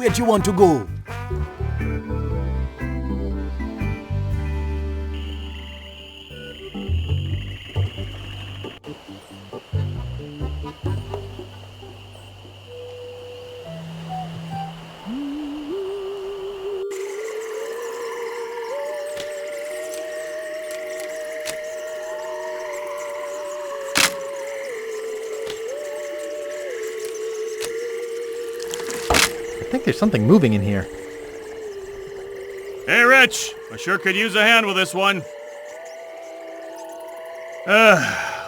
Where'd you want to go? I think there's something moving in here. Hey, Rich! I sure could use a hand with this one.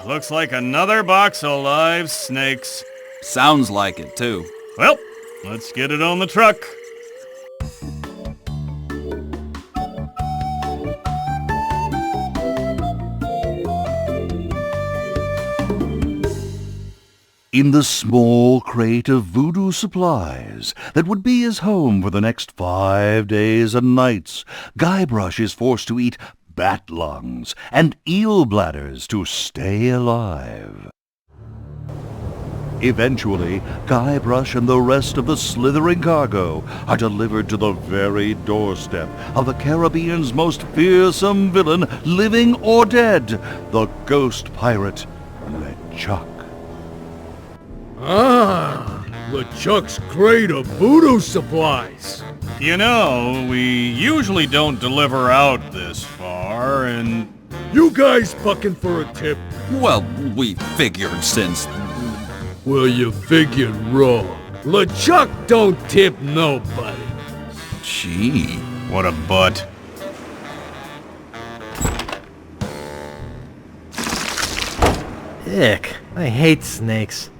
Looks like another box of live snakes. Sounds like it, too. Well, let's get it on the truck. In the small crate of voodoo supplies that would be his home for the next 5 days and nights, Guybrush is forced to eat bat lungs and eel bladders to stay alive. Eventually, Guybrush and the rest of the slithering cargo are delivered to the very doorstep of the Caribbean's most fearsome villain, living or dead, the ghost pirate, LeChuck. LeChuck's crate of voodoo supplies. You know, we usually don't deliver out this far, and... You guys bucking for a tip? Well, we figured since... Well, you figured wrong. LeChuck don't tip nobody. Gee. What a butt. Ick. I hate snakes.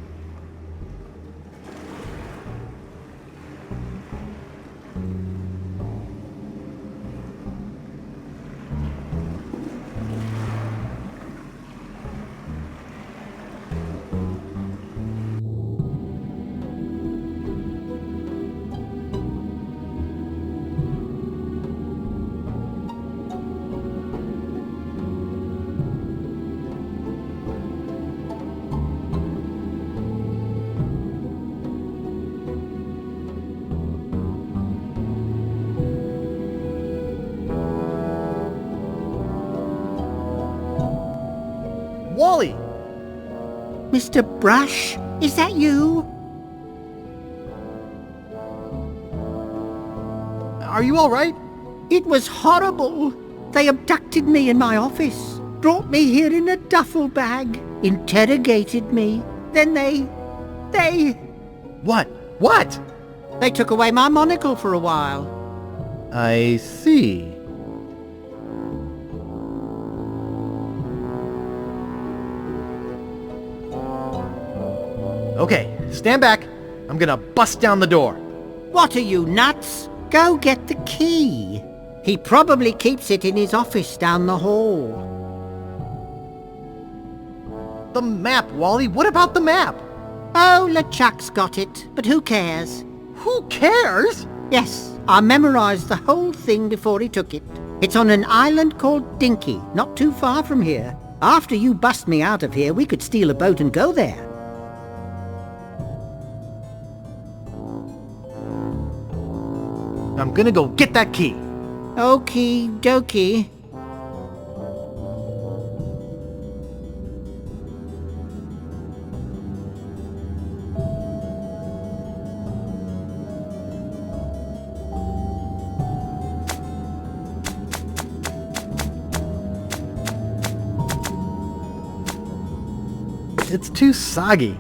Wally! Mr. Brush, is that you? Are you alright? It was horrible. They abducted me in my office, brought me here in a duffel bag, interrogated me. Then they... What? What? They took away my monocle for a while. I see. Okay, stand back. I'm gonna bust down the door. What are you, nuts? Go get the key. He probably keeps it in his office down the hall. The map, Wally. What about the map? Oh, LeChuck's got it, but who cares? Who cares? Yes, I memorized the whole thing before he took it. It's on an island called Dinky, not too far from here. After you bust me out of here, we could steal a boat and go there. I'm gonna go get that key. Okie dokie. It's too soggy.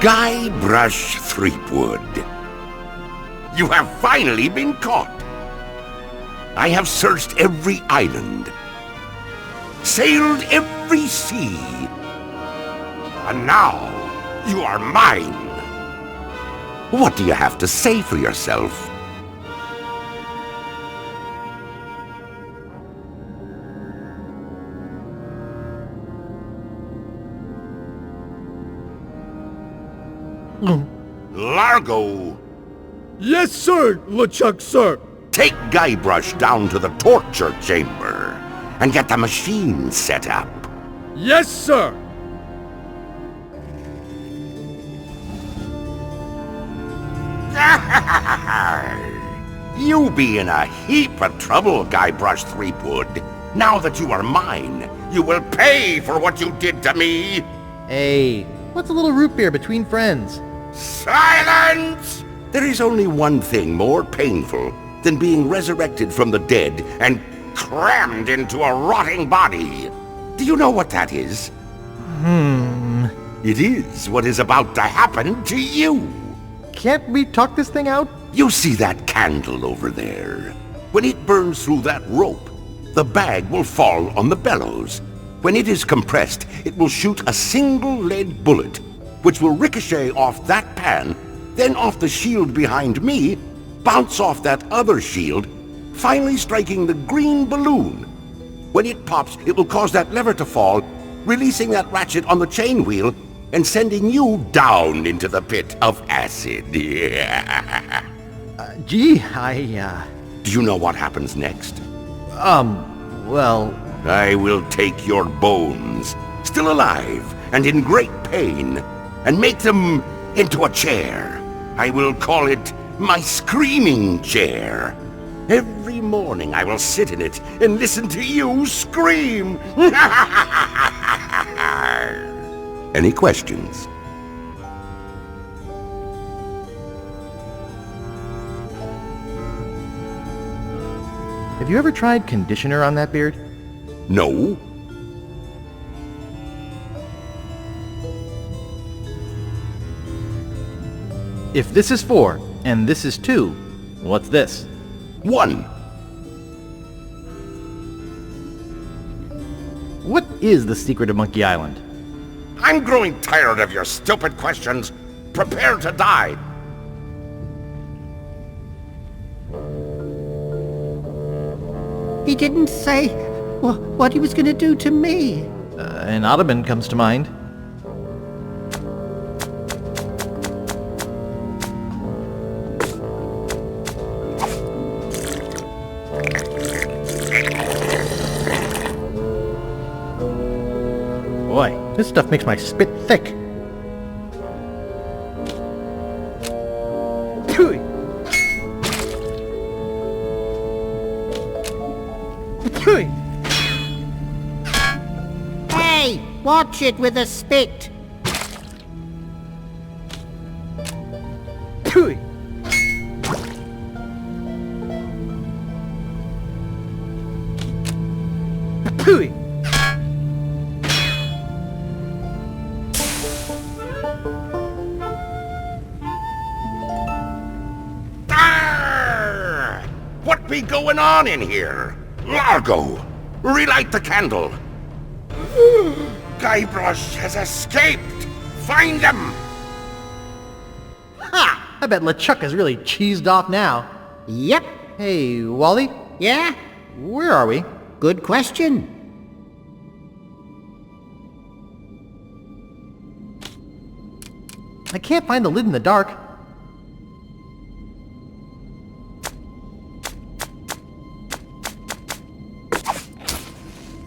Guybrush Threepwood, you have finally been caught. I have searched every island, sailed every sea, and now you are mine. What do you have to say for yourself? Largo! Yes, sir, LeChuck, sir. Take Guybrush down to the torture chamber and get the machine set up. Yes, sir. You be in a heap of trouble, Guybrush Threepwood. Now that you are mine, you will pay for what you did to me. Hey, what's a little root beer between friends? Silence! There is only one thing more painful than being resurrected from the dead and crammed into a rotting body. Do you know what that is? It is what is about to happen to you. Can't we talk this thing out? You see that candle over there? When it burns through that rope, the bag will fall on the bellows. When it is compressed, it will shoot a single lead bullet, which will ricochet off that pan, then off the shield behind me, bounce off that other shield, finally striking the green balloon. When it pops, it will cause that lever to fall, releasing that ratchet on the chain wheel, and sending you down into the pit of acid. Gee, Do you know what happens next? well... I will take your bones, still alive and in great pain, and make them into a chair. I will call it my screaming chair. Every morning I will sit in it and listen to you scream. Any questions? Have you ever tried conditioner on that beard? No. If this is 4 and this is 2, what's this? 1. What is the secret of Monkey Island? I'm growing tired of your stupid questions. Prepare to die. He didn't say what he was going to do to me. An ottoman comes to mind. Boy, this stuff makes my spit thick. Phew. Phew. Hey, watch it with the spit. Phew. Phew. Arr! What be going on in here? Largo, relight the candle. Guybrush has escaped. Find him. Ha! I bet LeChuck is really cheesed off now. Yep. Hey, Wally, Yeah? where are we? Good question. I can't find the lid in the dark.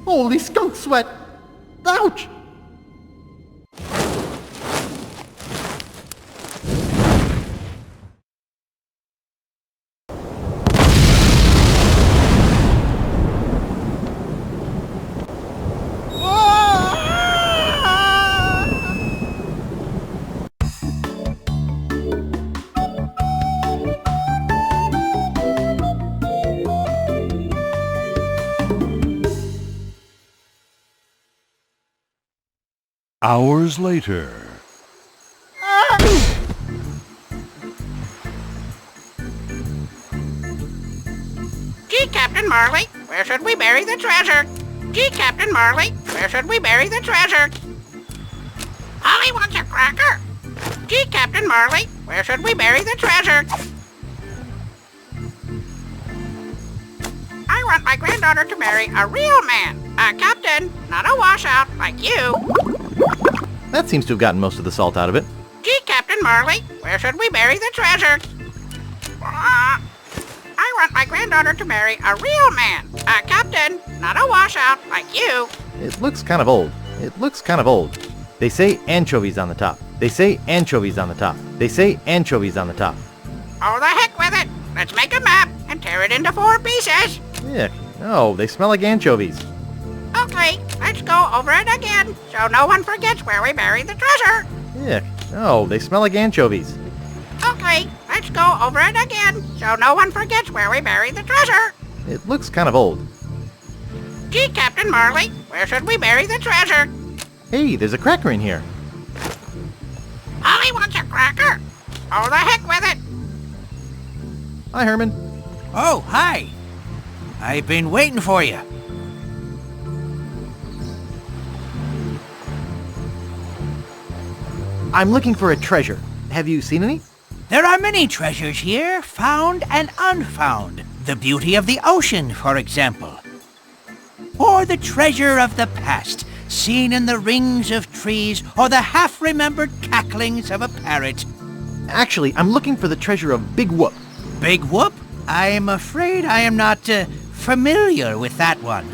Holy skunk sweat! Ouch! Hours later. Gee, Captain Marley, where should we bury the treasure? Gee, Captain Marley, where should we bury the treasure? Holly wants a cracker. Gee, Captain Marley, where should we bury the treasure? I want my granddaughter to marry a real man. A captain, not a washout like you. That seems to have gotten most of the salt out of it. Gee, Captain Marley, where should we bury the treasure? I want my granddaughter to marry a real man. A captain, not a washout like you. It looks kind of old. It looks kind of old. They say anchovies on the top. They say anchovies on the top. They say anchovies on the top. Oh, the heck with it. Let's make a map and tear it into 4 pieces. Yuck. No, they smell like anchovies. Okay, let's go over it again so no one forgets where we buried the treasure. Yuck. No, they smell like anchovies. Okay, let's go over it again so no one forgets where we buried the treasure. It looks kind of old. Gee, Captain Marley, where should we bury the treasure? Hey, there's a cracker in here. Holly wants a cracker. Oh, the heck with it. Hi, Herman. Oh, hi. I've been waiting for you. I'm looking for a treasure. Have you seen any? There are many treasures here, found and unfound. The beauty of the ocean, for example. Or the treasure of the past, seen in the rings of trees or the half-remembered cacklings of a parrot. Actually, I'm looking for the treasure of Big Whoop. Big Whoop? I'm afraid I am not familiar with that one.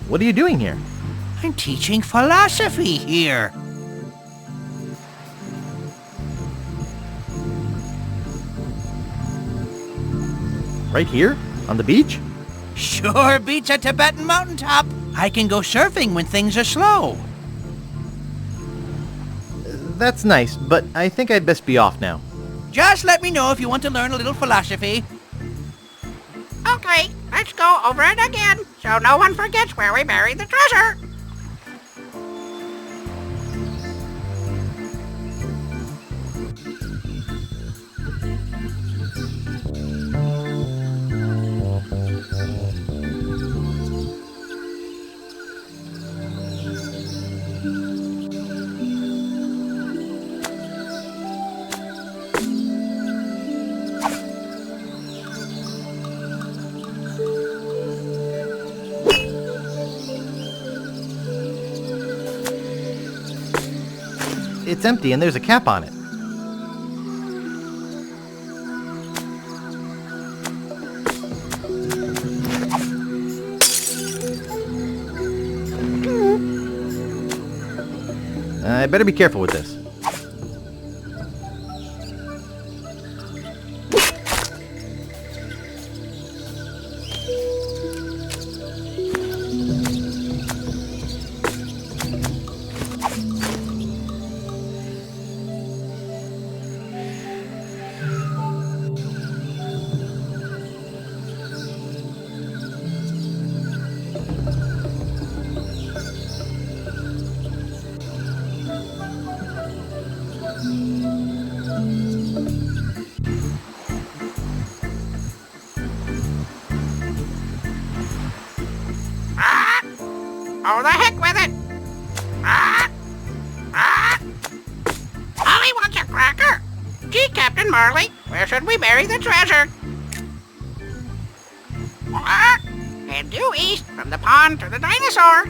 What are you doing here? I'm teaching philosophy here. Right here? On the beach? Sure beats a Tibetan mountaintop. I can go surfing when things are slow. That's nice, but I think I'd best be off now. Just let me know if you want to learn a little philosophy. Okay, let's go over it again so no one forgets where we buried the treasure. It's empty and there's a cap on it. I better be careful with this. Oh, the heck with it. Holly wants a cracker. Gee, Captain Marley, where should we bury the treasure? Head due east from the pond to the dinosaur.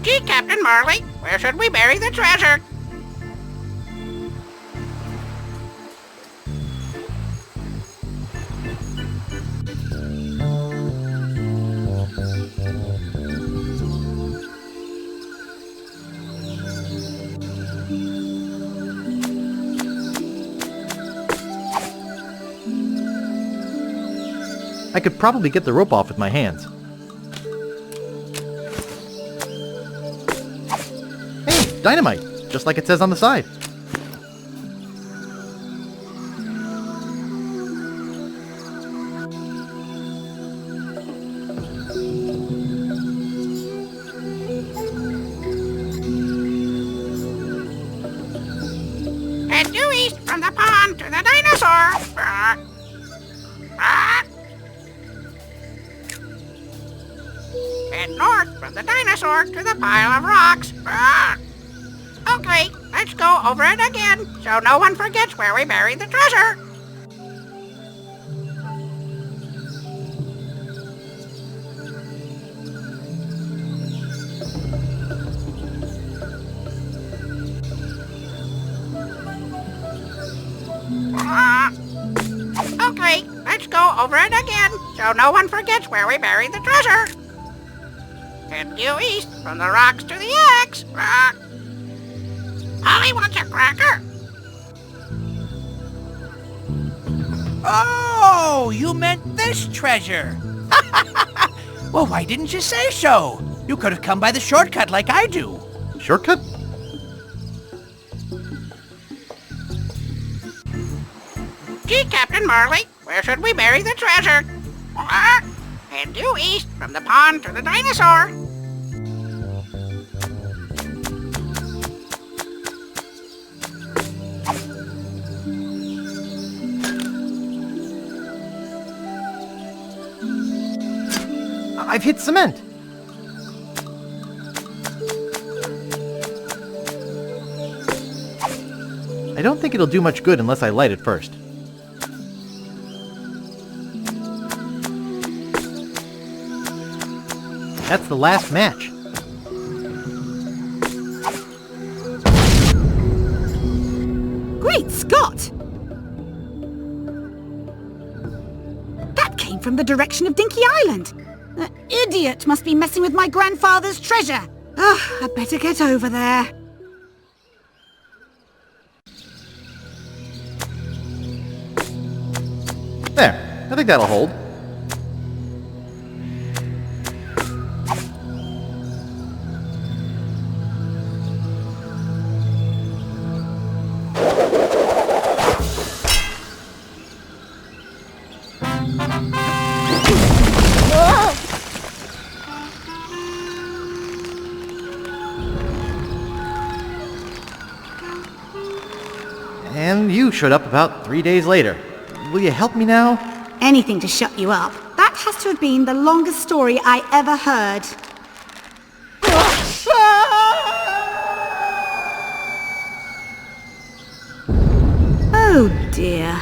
Gee, Captain Marley, where should we bury the treasure? I could probably get the rope off with my hands. Hey, dynamite! Just like it says on the side. Head due east from the pond to the dinosaur. Head north from the dinosaur to the pile of rocks. Okay, let's go over it again, so no one forgets where we buried the treasure. Okay, let's go over it again, so no one forgets where we buried the treasure. Head due east from the rocks to the X. Holly wants a cracker. Oh, you meant this treasure. Well, why didn't you say so? You could have come by the shortcut like I do. Shortcut? Gee, Captain Marley, where should we bury the treasure? Head due east from the pond to the dinosaur. I've hit cement. I don't think it'll do much good unless I light it first. That's the last match. Great Scott! That came from the direction of Dinky Island. That idiot must be messing with my grandfather's treasure. Oh, I'd better get over there. There, I think that'll hold. And you showed up about 3 days later. Will you help me now? Anything to shut you up. That has to have been the longest story I ever heard. Oh dear.